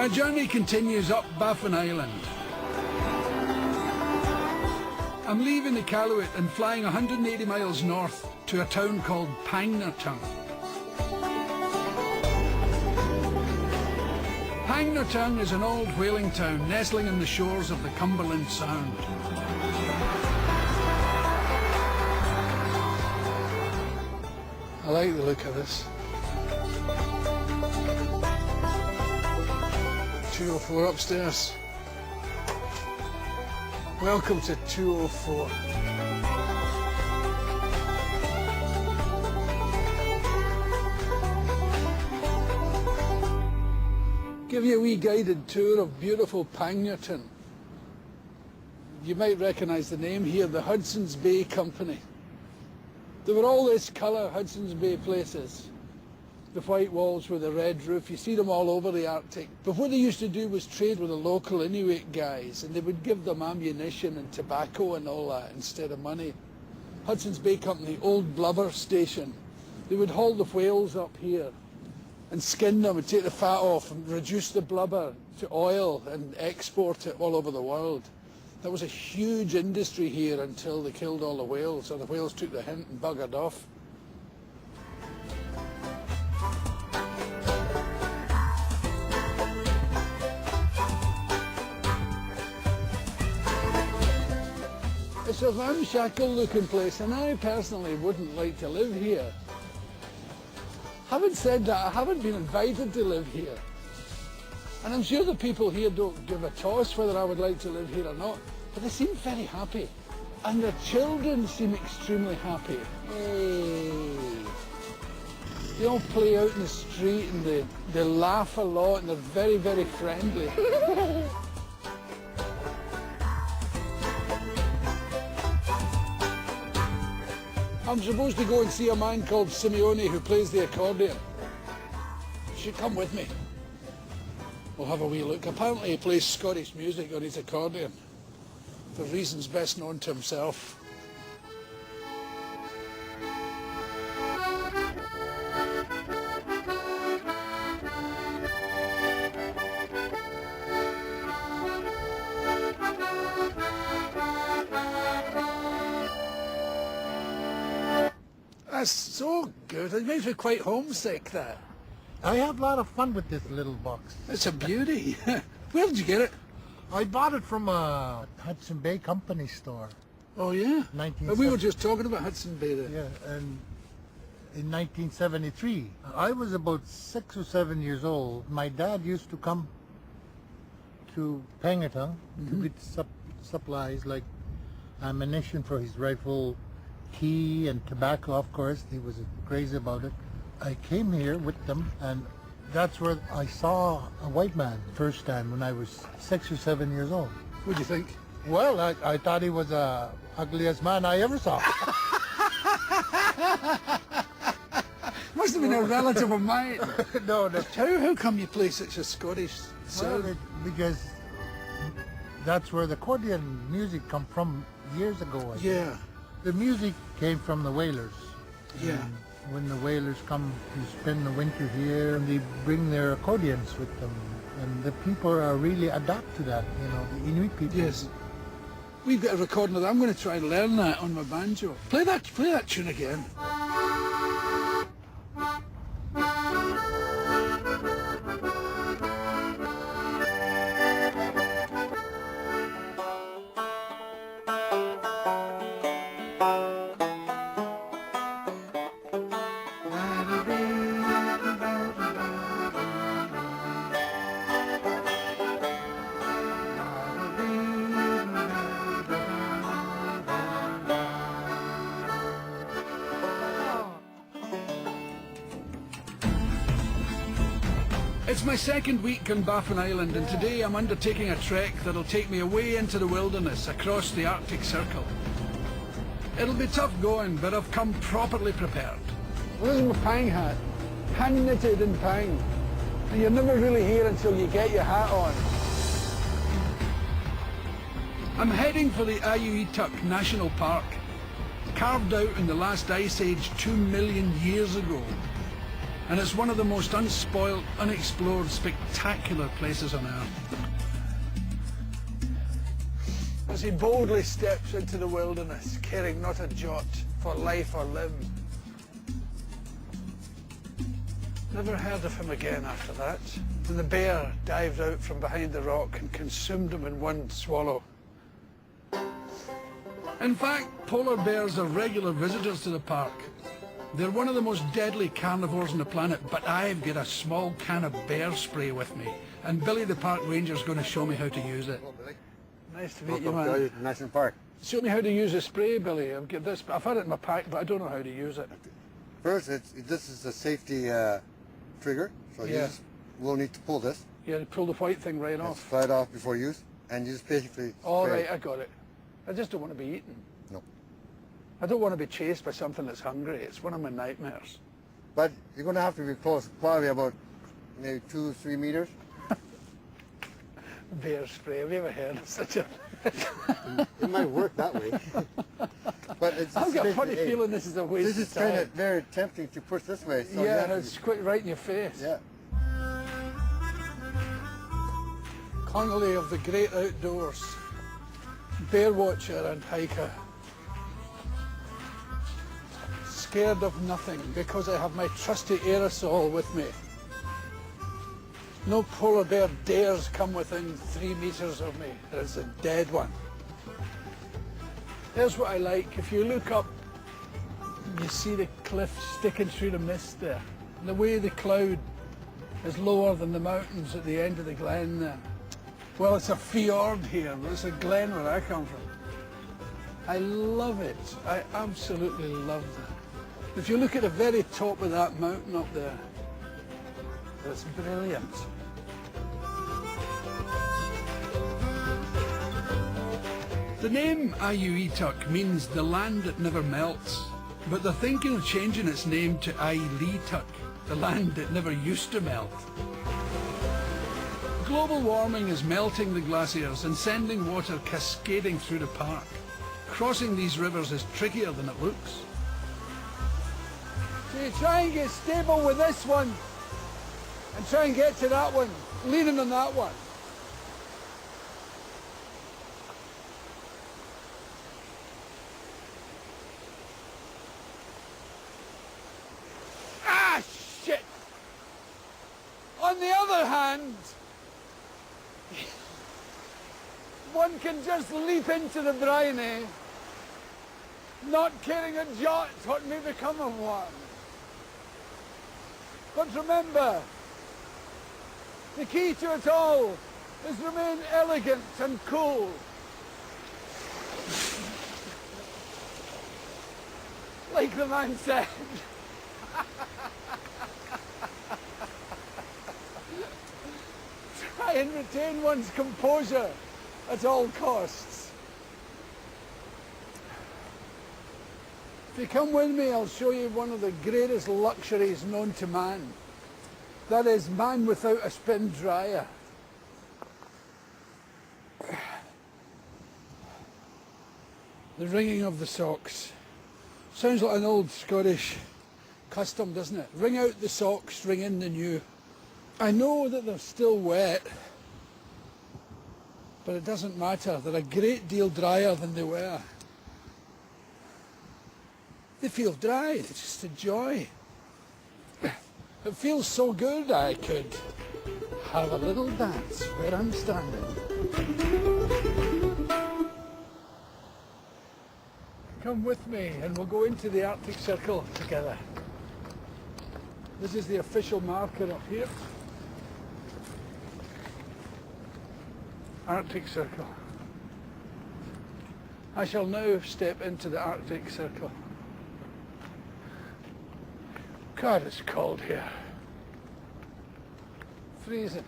My journey continues up Baffin Island. I'm leaving Iqaluit and flying 180 miles north to a town called Pangnirtung. Pangnirtung is an old whaling town nestling in the shores of the Cumberland Sound. I like the look of this. 204 upstairs. Welcome to 204. Give you a wee guided tour of beautiful Pangnirtung. You might recognise the name here, the Hudson's Bay Company. They were all this colour, Hudson's Bay places. The white walls with the red roof, you see them all over the Arctic. But what they used to do was trade with the local Inuit guys, and they would give them ammunition and tobacco and all that instead of money. Hudson's Bay Company, old blubber station. They would haul the whales up here and skin them and take the fat off and reduce the blubber to oil and export it all over the world. There was a huge industry here until they killed all the whales, or the whales took the hint and buggered off. It's a ramshackle looking place, and I personally wouldn't like to live here. Having said that, I haven't been invited to live here. And I'm sure the people here don't give a toss whether I would like to live here or not, but they seem very happy. And their children seem extremely happy. Hey. They all play out in the street and they laugh a lot and they're very, very friendly. I'm supposed to go and see a man called Simeone who plays the accordion. You should come with me. We'll have a wee look. Apparently he plays Scottish music on his accordion, for reasons best known to himself. That's so good. It makes me quite homesick, that. I had a lot of fun with this little box. It's a beauty. Where did you get it? I bought it from a Hudson Bay Company store. Oh, yeah? 1970. We were just talking about Hudson Bay there. Yeah, and in 1973. I was about 6 or 7 years old. My dad used to come to Pangnirtung to get supplies like ammunition for his rifle, tea and tobacco, of course. He was crazy about it. I came here with them, and that's where I saw a white man first time when I was 6 or 7 years old. What do you think? Well, I thought he was the ugliest man I ever saw. Must have been a relative of mine. No. How come you play such a Scottish sound? Well, because that's where the accordion music come from years ago. I think. Yeah. The music came from the whalers. Yeah. And when the whalers come to spend the winter here, they bring their accordions with them. And the people are really adapt to that, the Inuit people. Yes. We've got a recording of that. I'm going to try and learn that on my banjo. Play that tune again. It's my second week on Baffin Island, and today I'm undertaking a trek that'll take me away into the wilderness across the Arctic Circle. It'll be tough going, but I've come properly prepared. Well, this is my Pang hat, hand knitted in Pang. And you're never really here until you get your hat on. I'm heading for the Ayuituk National Park, carved out in the last ice age 2 million years ago. and it's one of the most unspoilt, unexplored, spectacular places on Earth. As he boldly steps into the wilderness, caring not a jot for life or limb. Never heard of him again after that. And the bear dived out from behind the rock and consumed him in one swallow. In fact, polar bears are regular visitors to the park. They're one of the most deadly carnivores on the planet, but I've got a small can of bear spray with me, and Billy the park ranger's going to show me how to use it. Hello, Billy. Nice to meet you, Welcome man. to National Park. Show me how to use a spray, Billy. I've had it in my pack, but I don't know how to use it. First, this is a safety trigger, so you Yeah. just will need to pull this. Yeah, pull the white thing right It's off. slide off before use, and you just basically All spray. right, I got it. I just don't want to be eaten. No. I don't want to be chased by something that's hungry. It's one of my nightmares. But you're going to have to be close, probably about maybe 2-3 meters. Bear spray. Have you ever heard of such a... It might work that way. But it's I've got a safety funny aid. feeling this is a waste This is of time. kind of very tempting to push this way. So you Yeah, have to it's quite right in your face. yeah. Connolly of the great outdoors. Bear watcher and hiker. Scared of nothing because I have my trusty aerosol with me. No polar bear dares come within 3 meters of me. There's a dead one. Here's what I like. If you look up, you see the cliff sticking through the mist there. And the way the cloud is lower than the mountains at the end of the glen there. Well, it's a fjord here, but it's a glen where I come from. I love it. I absolutely love that. If you look at the very top of that mountain up there, it's brilliant. The name Aiuituk means the land that never melts, but they're thinking of changing its name to Ailituk, the land that never used to melt. Global warming is melting the glaciers and sending water cascading through the park. Crossing these rivers is trickier than it looks. So you try and get stable with this one and try and get to that one, leaning on that one. Ah, shit! On the other hand, one can just leap into the briny, not caring a jot what may become of one. But remember, the key to it all is remain elegant and cool. Like the man said. Try and retain one's composure at all costs. If you come with me, I'll show you one of the greatest luxuries known to man. That is, man without a spin dryer. The wringing of the socks. Sounds like an old Scottish custom, doesn't it? Wring out the socks, wring in the new. I know that they're still wet, but it doesn't matter. They're a great deal drier than they were. They feel dry. It's just a joy. It feels so good I could have a little dance where I'm standing. Come with me and we'll go into the Arctic Circle together. This is the official marker up here. Arctic Circle. I shall now step into the Arctic Circle. God, it's cold here. Freezing.